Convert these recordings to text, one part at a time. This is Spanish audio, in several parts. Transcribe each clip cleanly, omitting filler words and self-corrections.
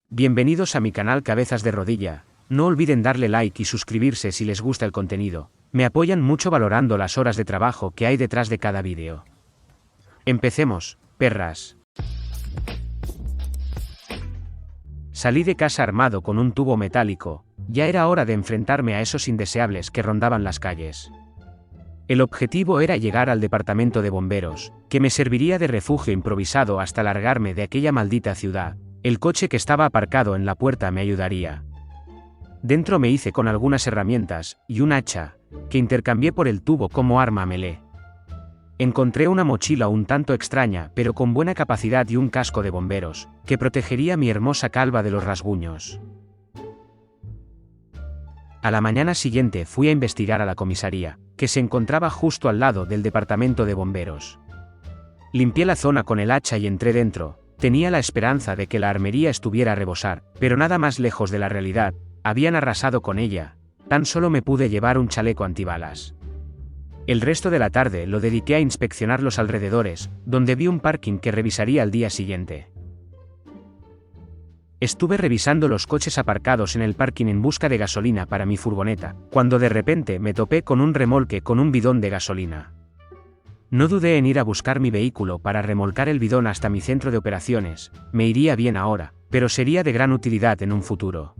Bienvenidos a mi canal Cabezas de Rodilla. No olviden darle like y suscribirse si les gusta el contenido. Me apoyan mucho valorando las horas de trabajo que hay detrás de cada vídeo. Empecemos, perras. Salí de casa armado con un tubo metálico. Ya era hora de enfrentarme a esos indeseables que rondaban las calles. El objetivo era llegar al departamento de bomberos, que me serviría de refugio improvisado hasta largarme de aquella maldita ciudad. El coche que estaba aparcado en la puerta me ayudaría. Dentro me hice con algunas herramientas y un hacha, que intercambié por el tubo como arma melee. Encontré una mochila un tanto extraña pero con buena capacidad y un casco de bomberos, que protegería a mi hermosa calva de los rasguños. A la mañana siguiente fui a investigar a la comisaría, que se encontraba justo al lado del departamento de bomberos. Limpié la zona con el hacha y entré dentro. Tenía la esperanza de que la armería estuviera a rebosar, pero nada más lejos de la realidad. Habían arrasado con ella. Tan solo me pude llevar un chaleco antibalas. El resto de la tarde lo dediqué a inspeccionar los alrededores, donde vi un parking que revisaría al día siguiente. Estuve revisando los coches aparcados en el parking en busca de gasolina para mi furgoneta, cuando de repente me topé con un remolque con un bidón de gasolina. No dudé en ir a buscar mi vehículo para remolcar el bidón hasta mi centro de operaciones. Me iría bien ahora, pero sería de gran utilidad en un futuro.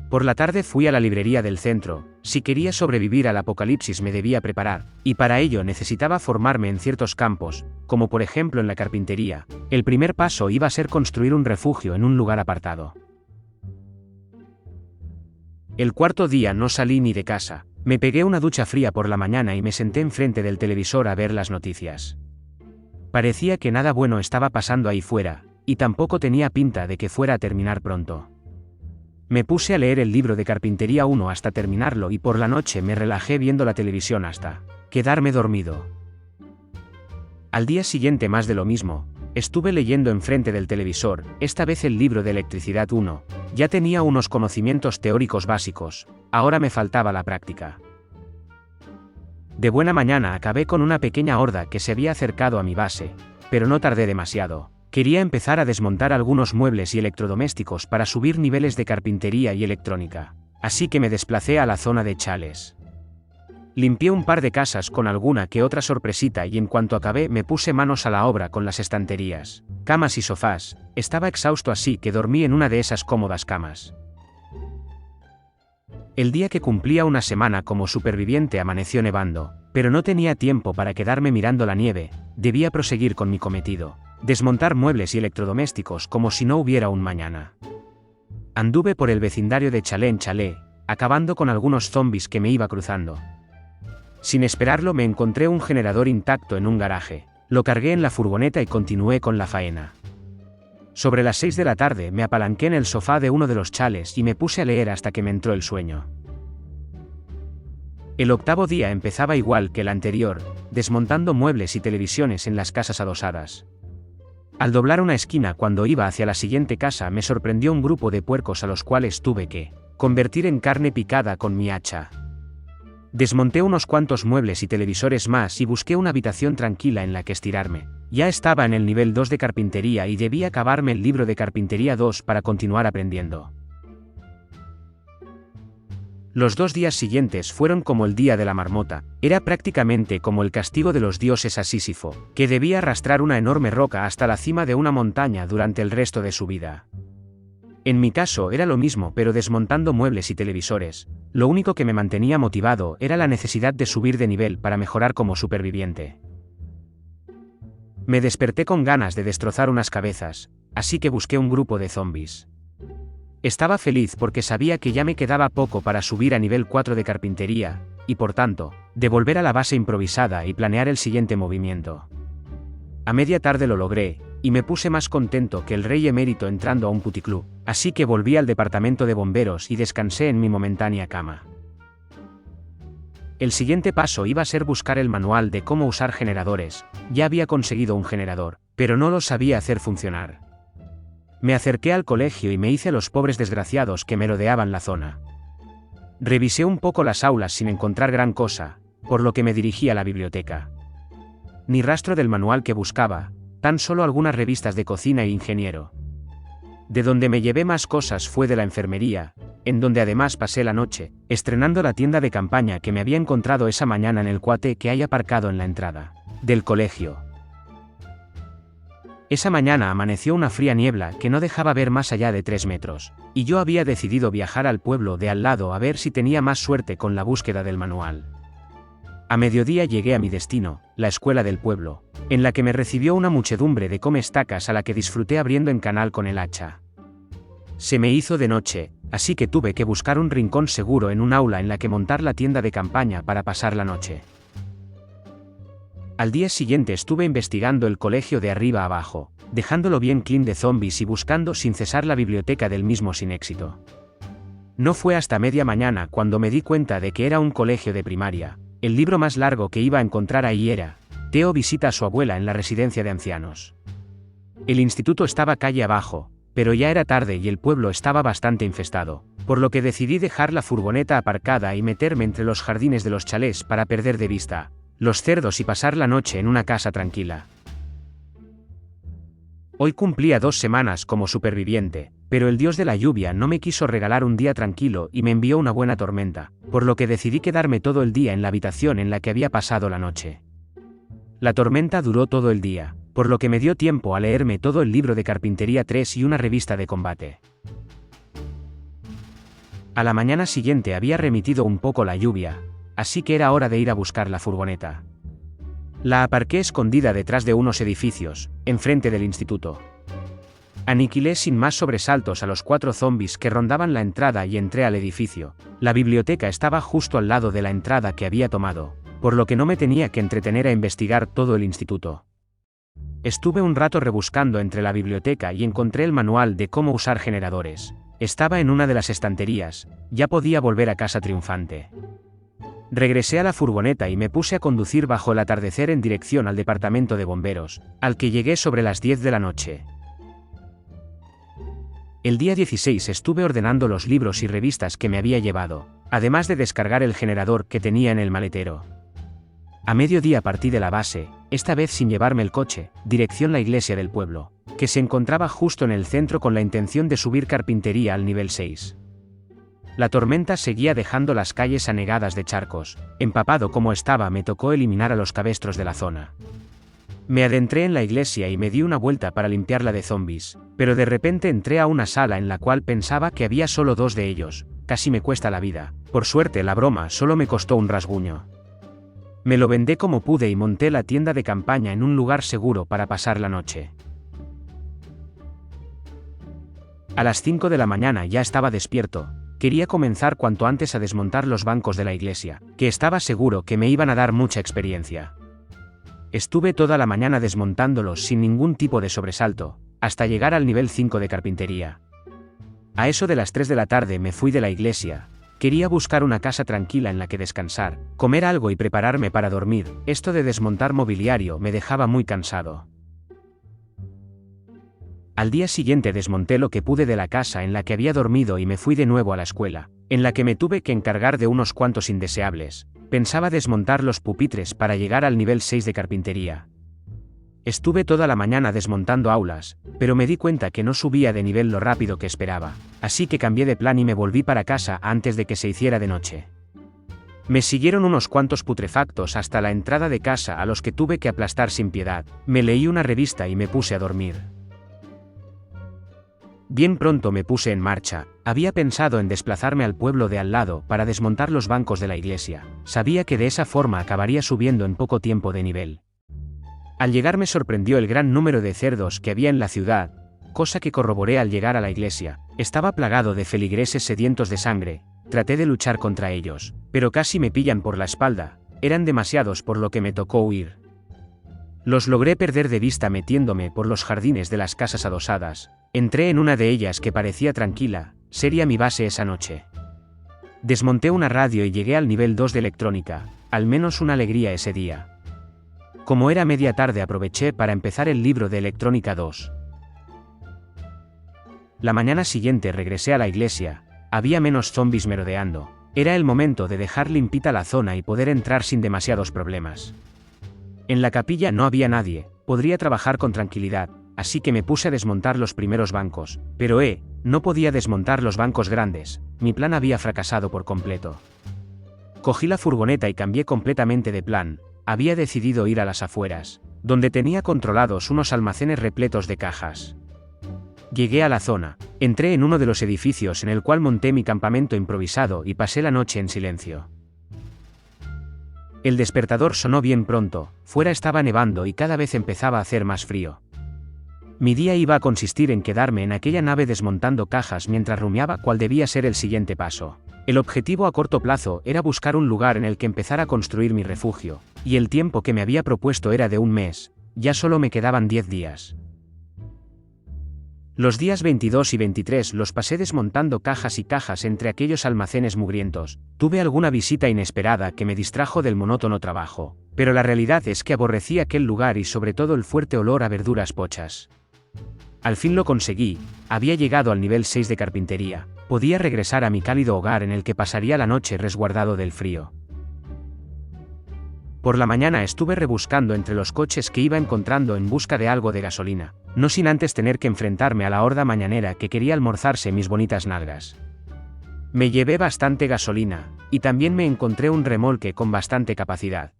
Por la tarde fui a la librería del centro. Si quería sobrevivir al apocalipsis me debía preparar, y para ello necesitaba formarme en ciertos campos, como por ejemplo en la carpintería. El primer paso iba a ser construir un refugio en un lugar apartado. El cuarto día no salí ni de casa. Me pegué una ducha fría por la mañana y me senté enfrente del televisor a ver las noticias. Parecía que nada bueno estaba pasando ahí fuera, y tampoco tenía pinta de que fuera a terminar pronto. Me puse a leer el libro de Carpintería 1 hasta terminarlo y por la noche me relajé viendo la televisión hasta quedarme dormido. Al día siguiente más de lo mismo. Estuve leyendo enfrente del televisor, esta vez el libro de Electricidad 1. Ya tenía unos conocimientos teóricos básicos, ahora me faltaba la práctica. De buena mañana acabé con una pequeña horda que se había acercado a mi base, pero no tardé demasiado. Quería empezar a desmontar algunos muebles y electrodomésticos para subir niveles de carpintería y electrónica, así que me desplacé a la zona de chales. Limpié un par de casas con alguna que otra sorpresita y en cuanto acabé me puse manos a la obra con las estanterías, camas y sofás. Estaba exhausto así que dormí en una de esas cómodas camas. El día que cumplía una semana como superviviente amaneció nevando, pero no tenía tiempo para quedarme mirando la nieve. Debía proseguir con mi cometido. Desmontar muebles y electrodomésticos como si no hubiera un mañana. Anduve por el vecindario de chalé en chalé, acabando con algunos zombies que me iba cruzando. Sin esperarlo me encontré un generador intacto en un garaje, lo cargué en la furgoneta y continué con la faena. Sobre las 6 de la tarde me apalanqué en el sofá de uno de los chales y me puse a leer hasta que me entró el sueño. El octavo día empezaba igual que el anterior, desmontando muebles y televisiones en las casas adosadas. Al doblar una esquina cuando iba hacia la siguiente casa me sorprendió un grupo de puercos a los cuales tuve que convertir en carne picada con mi hacha. Desmonté unos cuantos muebles y televisores más y busqué una habitación tranquila en la que estirarme. Ya estaba en el nivel 2 de carpintería y debía acabarme el libro de Carpintería 2 para continuar aprendiendo. Los 2 días siguientes fueron como el día de la marmota. Era prácticamente como el castigo de los dioses a Sísifo, que debía arrastrar una enorme roca hasta la cima de una montaña durante el resto de su vida. En mi caso era lo mismo pero desmontando muebles y televisores. Lo único que me mantenía motivado era la necesidad de subir de nivel para mejorar como superviviente. Me desperté con ganas de destrozar unas cabezas, así que busqué un grupo de zombies. Estaba feliz porque sabía que ya me quedaba poco para subir a nivel 4 de carpintería, y por tanto, de volver a la base improvisada y planear el siguiente movimiento. A media tarde lo logré, y me puse más contento que el rey emérito entrando a un puticlub, así que volví al departamento de bomberos y descansé en mi momentánea cama. El siguiente paso iba a ser buscar el manual de cómo usar generadores. Ya había conseguido un generador, pero no lo sabía hacer funcionar. Me acerqué al colegio y me hice a los pobres desgraciados que merodeaban la zona. Revisé un poco las aulas sin encontrar gran cosa, por lo que me dirigí a la biblioteca. Ni rastro del manual que buscaba, tan solo algunas revistas de cocina e ingeniero. De donde me llevé más cosas fue de la enfermería, en donde además pasé la noche, estrenando la tienda de campaña que me había encontrado esa mañana en el cuate que hay aparcado en la entrada del colegio. Esa mañana amaneció una fría niebla que no dejaba ver más allá de 3 metros, y yo había decidido viajar al pueblo de al lado a ver si tenía más suerte con la búsqueda del manual. A mediodía llegué a mi destino, la escuela del pueblo, en la que me recibió una muchedumbre de come-estacas a la que disfruté abriendo en canal con el hacha. Se me hizo de noche, así que tuve que buscar un rincón seguro en un aula en la que montar la tienda de campaña para pasar la noche. Al día siguiente estuve investigando el colegio de arriba abajo, dejándolo bien clean de zombies y buscando sin cesar la biblioteca del mismo sin éxito. No fue hasta media mañana cuando me di cuenta de que era un colegio de primaria. El libro más largo que iba a encontrar ahí era Teo visita a su abuela en la residencia de ancianos. El instituto estaba calle abajo, pero ya era tarde y el pueblo estaba bastante infestado, por lo que decidí dejar la furgoneta aparcada y meterme entre los jardines de los chalés para perder de vista los cerdos y pasar la noche en una casa tranquila. Hoy cumplía 2 semanas como superviviente, pero el dios de la lluvia no me quiso regalar un día tranquilo y me envió una buena tormenta, por lo que decidí quedarme todo el día en la habitación en la que había pasado la noche. La tormenta duró todo el día, por lo que me dio tiempo a leerme todo el libro de Carpintería 3 y una revista de combate. A la mañana siguiente había remitido un poco la lluvia, así que era hora de ir a buscar la furgoneta. La aparqué escondida detrás de unos edificios, enfrente del instituto. Aniquilé sin más sobresaltos a los 4 zombies que rondaban la entrada y entré al edificio. La biblioteca estaba justo al lado de la entrada que había tomado, por lo que no me tenía que entretener a investigar todo el instituto. Estuve un rato rebuscando entre la biblioteca y encontré el manual de cómo usar generadores. Estaba en una de las estanterías, ya podía volver a casa triunfante. Regresé a la furgoneta y me puse a conducir bajo el atardecer en dirección al departamento de bomberos, al que llegué sobre las 10 de la noche. El día 16 estuve ordenando los libros y revistas que me había llevado, además de descargar el generador que tenía en el maletero. A mediodía partí de la base, esta vez sin llevarme el coche, dirección la iglesia del pueblo, que se encontraba justo en el centro con la intención de subir carpintería al nivel 6. La tormenta seguía dejando las calles anegadas de charcos. Empapado como estaba, me tocó eliminar a los cabestros de la zona. Me adentré en la iglesia y me di una vuelta para limpiarla de zombies, pero de repente entré a una sala en la cual pensaba que había solo 2 de ellos. Casi me cuesta la vida. Por suerte la broma solo me costó un rasguño. Me lo vendé como pude y monté la tienda de campaña en un lugar seguro para pasar la noche. A las 5 de la mañana ya estaba despierto. Quería comenzar cuanto antes a desmontar los bancos de la iglesia, que estaba seguro que me iban a dar mucha experiencia. Estuve toda la mañana desmontándolos sin ningún tipo de sobresalto, hasta llegar al nivel 5 de carpintería. A eso de las 3 de la tarde me fui de la iglesia. Quería buscar una casa tranquila en la que descansar, comer algo y prepararme para dormir. Esto de desmontar mobiliario me dejaba muy cansado. Al día siguiente desmonté lo que pude de la casa en la que había dormido y me fui de nuevo a la escuela, en la que me tuve que encargar de unos cuantos indeseables. Pensaba desmontar los pupitres para llegar al nivel 6 de carpintería. Estuve toda la mañana desmontando aulas, pero me di cuenta que no subía de nivel lo rápido que esperaba, así que cambié de plan y me volví para casa antes de que se hiciera de noche. Me siguieron unos cuantos putrefactos hasta la entrada de casa a los que tuve que aplastar sin piedad. Me leí una revista y me puse a dormir. Bien pronto me puse en marcha. Había pensado en desplazarme al pueblo de al lado para desmontar los bancos de la iglesia. Sabía que de esa forma acabaría subiendo en poco tiempo de nivel. Al llegar me sorprendió el gran número de cerdos que había en la ciudad, cosa que corroboré al llegar a la iglesia. Estaba plagado de feligreses sedientos de sangre. Traté de luchar contra ellos, pero casi me pillan por la espalda. Eran demasiados por lo que me tocó huir. Los logré perder de vista metiéndome por los jardines de las casas adosadas. Entré en una de ellas que parecía tranquila. Sería mi base esa noche. Desmonté una radio y llegué al nivel 2 de electrónica. Al menos una alegría ese día. Como era media tarde aproveché para empezar el libro de electrónica 2. La mañana siguiente regresé a la iglesia. Había menos zombies merodeando. Era el momento de dejar limpita la zona y poder entrar sin demasiados problemas. En la capilla no había nadie. Podría trabajar con tranquilidad. así que me puse a desmontar los primeros bancos, pero no podía desmontar los bancos grandes, mi plan había fracasado por completo. Cogí la furgoneta y cambié completamente de plan, había decidido ir a las afueras, donde tenía controlados unos almacenes repletos de cajas. Llegué a la zona, entré en uno de los edificios en el cual monté mi campamento improvisado y pasé la noche en silencio. El despertador sonó bien pronto, fuera estaba nevando y cada vez empezaba a hacer más frío. Mi día iba a consistir en quedarme en aquella nave desmontando cajas mientras rumiaba cuál debía ser el siguiente paso. El objetivo a corto plazo era buscar un lugar en el que empezar a construir mi refugio, y el tiempo que me había propuesto era de un mes, ya solo me quedaban 10 días. Los días 22 y 23 los pasé desmontando cajas y cajas entre aquellos almacenes mugrientos. Tuve alguna visita inesperada que me distrajo del monótono trabajo, pero la realidad es que aborrecí aquel lugar y sobre todo el fuerte olor a verduras pochas. Al fin lo conseguí, había llegado al nivel 6 de carpintería, podía regresar a mi cálido hogar en el que pasaría la noche resguardado del frío. Por la mañana estuve rebuscando entre los coches que iba encontrando en busca de algo de gasolina, no sin antes tener que enfrentarme a la horda mañanera que quería almorzarse mis bonitas nalgas. Me llevé bastante gasolina, y también me encontré un remolque con bastante capacidad.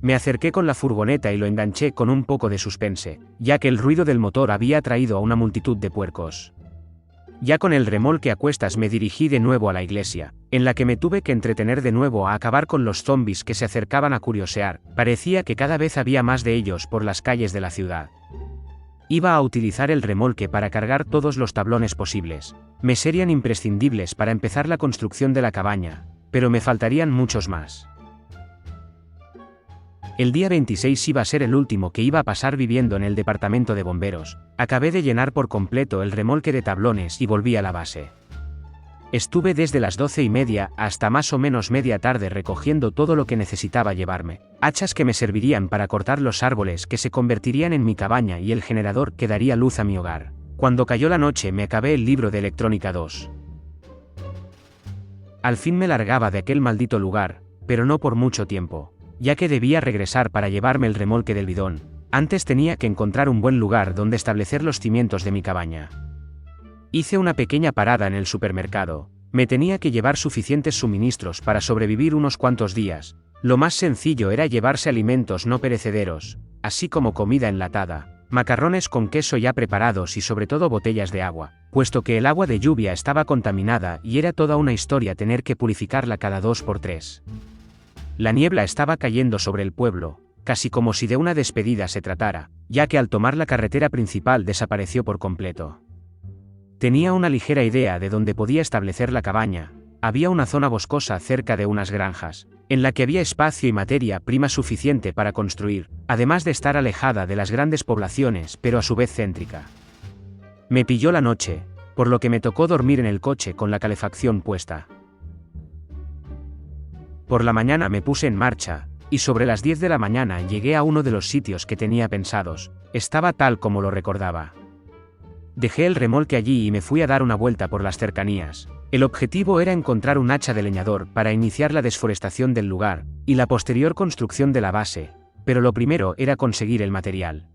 Me acerqué con la furgoneta y lo enganché con un poco de suspense, ya que el ruido del motor había atraído a una multitud de puercos. Ya con el remolque a cuestas me dirigí de nuevo a la iglesia, en la que me tuve que entretener de nuevo a acabar con los zombies que se acercaban a curiosear, parecía que cada vez había más de ellos por las calles de la ciudad. Iba a utilizar el remolque para cargar todos los tablones posibles, me serían imprescindibles para empezar la construcción de la cabaña, pero me faltarían muchos más. El día 26 iba a ser el último que iba a pasar viviendo en el departamento de bomberos. Acabé de llenar por completo el remolque de tablones y volví a la base. Estuve desde las 12:30 hasta más o menos media tarde recogiendo todo lo que necesitaba llevarme, hachas que me servirían para cortar los árboles que se convertirían en mi cabaña y el generador que daría luz a mi hogar. Cuando cayó la noche me acabé el libro de Electrónica 2. Al fin me largaba de aquel maldito lugar, pero no por mucho tiempo, ya que debía regresar para llevarme el remolque del bidón. Antes tenía que encontrar un buen lugar donde establecer los cimientos de mi cabaña. Hice una pequeña parada en el supermercado, me tenía que llevar suficientes suministros para sobrevivir unos cuantos días. Lo más sencillo era llevarse alimentos no perecederos, así como comida enlatada, macarrones con queso ya preparados y sobre todo botellas de agua, puesto que el agua de lluvia estaba contaminada y era toda una historia tener que purificarla cada 2 por 3. La niebla estaba cayendo sobre el pueblo, casi como si de una despedida se tratara, ya que al tomar la carretera principal desapareció por completo. Tenía una ligera idea de dónde podía establecer la cabaña. Había una zona boscosa cerca de unas granjas, en la que había espacio y materia prima suficiente para construir, además de estar alejada de las grandes poblaciones pero a su vez céntrica. Me pilló la noche, por lo que me tocó dormir en el coche con la calefacción puesta. Por la mañana me puse en marcha, y sobre las 10 de la mañana llegué a uno de los sitios que tenía pensados. Estaba tal como lo recordaba. Dejé el remolque allí y me fui a dar una vuelta por las cercanías. El objetivo era encontrar un hacha de leñador para iniciar la desforestación del lugar, y la posterior construcción de la base, pero lo primero era conseguir el material.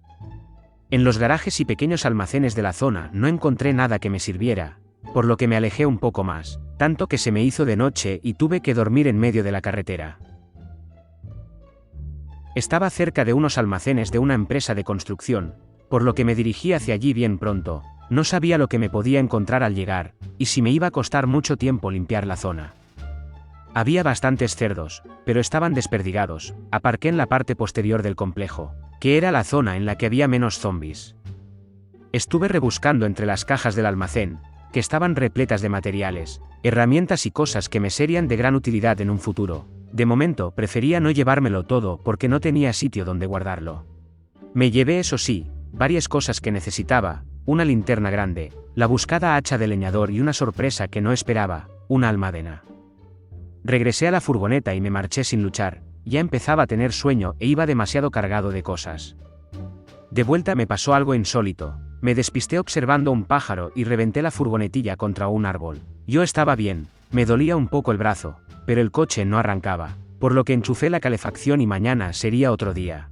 En los garajes y pequeños almacenes de la zona no encontré nada que me sirviera, por lo que me alejé un poco más, tanto que se me hizo de noche y tuve que dormir en medio de la carretera. Estaba cerca de unos almacenes de una empresa de construcción, por lo que me dirigí hacia allí bien pronto. No sabía lo que me podía encontrar al llegar, y si me iba a costar mucho tiempo limpiar la zona. Había bastantes cerdos, pero estaban desperdigados. Aparqué en la parte posterior del complejo, que era la zona en la que había menos zombies. Estuve rebuscando entre las cajas del almacén, que estaban repletas de materiales, herramientas y cosas que me serían de gran utilidad en un futuro. De momento prefería no llevármelo todo porque no tenía sitio donde guardarlo. Me llevé, eso sí, varias cosas que necesitaba: una linterna grande, la buscada hacha de leñador y una sorpresa que no esperaba, una almadena. Regresé a la furgoneta y me marché sin luchar. Ya empezaba a tener sueño e iba demasiado cargado de cosas. De vuelta me pasó algo insólito. Me despisté observando un pájaro y reventé la furgonetilla contra un árbol. Yo estaba bien, me dolía un poco el brazo, pero el coche no arrancaba, por lo que enchufé la calefacción y mañana sería otro día.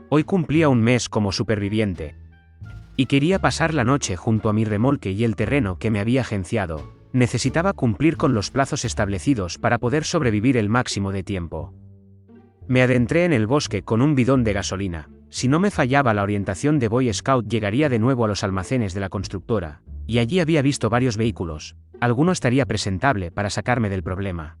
Hoy cumplía un mes como superviviente. Y quería pasar la noche junto a mi remolque y el terreno que me había agenciado. Necesitaba cumplir con los plazos establecidos para poder sobrevivir el máximo de tiempo. Me adentré en el bosque con un bidón de gasolina. Si no me fallaba la orientación de Boy Scout, llegaría de nuevo a los almacenes de la constructora, y allí había visto varios vehículos. Alguno estaría presentable para sacarme del problema.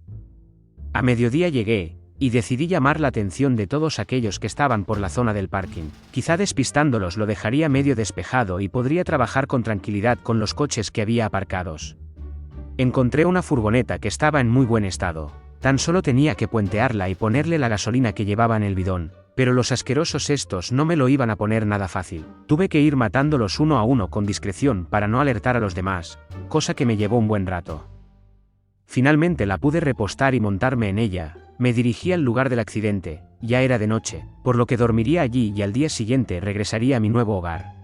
A mediodía llegué, y decidí llamar la atención de todos aquellos que estaban por la zona del parking. Quizá despistándolos lo dejaría medio despejado y podría trabajar con tranquilidad con los coches que había aparcados. Encontré una furgoneta que estaba en muy buen estado. Tan solo tenía que puentearla y ponerle la gasolina que llevaba en el bidón, pero los asquerosos estos no me lo iban a poner nada fácil. Tuve que ir matándolos uno a uno con discreción para no alertar a los demás, cosa que me llevó un buen rato. Finalmente la pude repostar y montarme en ella. Me dirigí al lugar del accidente. Ya era de noche, por lo que dormiría allí y al día siguiente regresaría a mi nuevo hogar.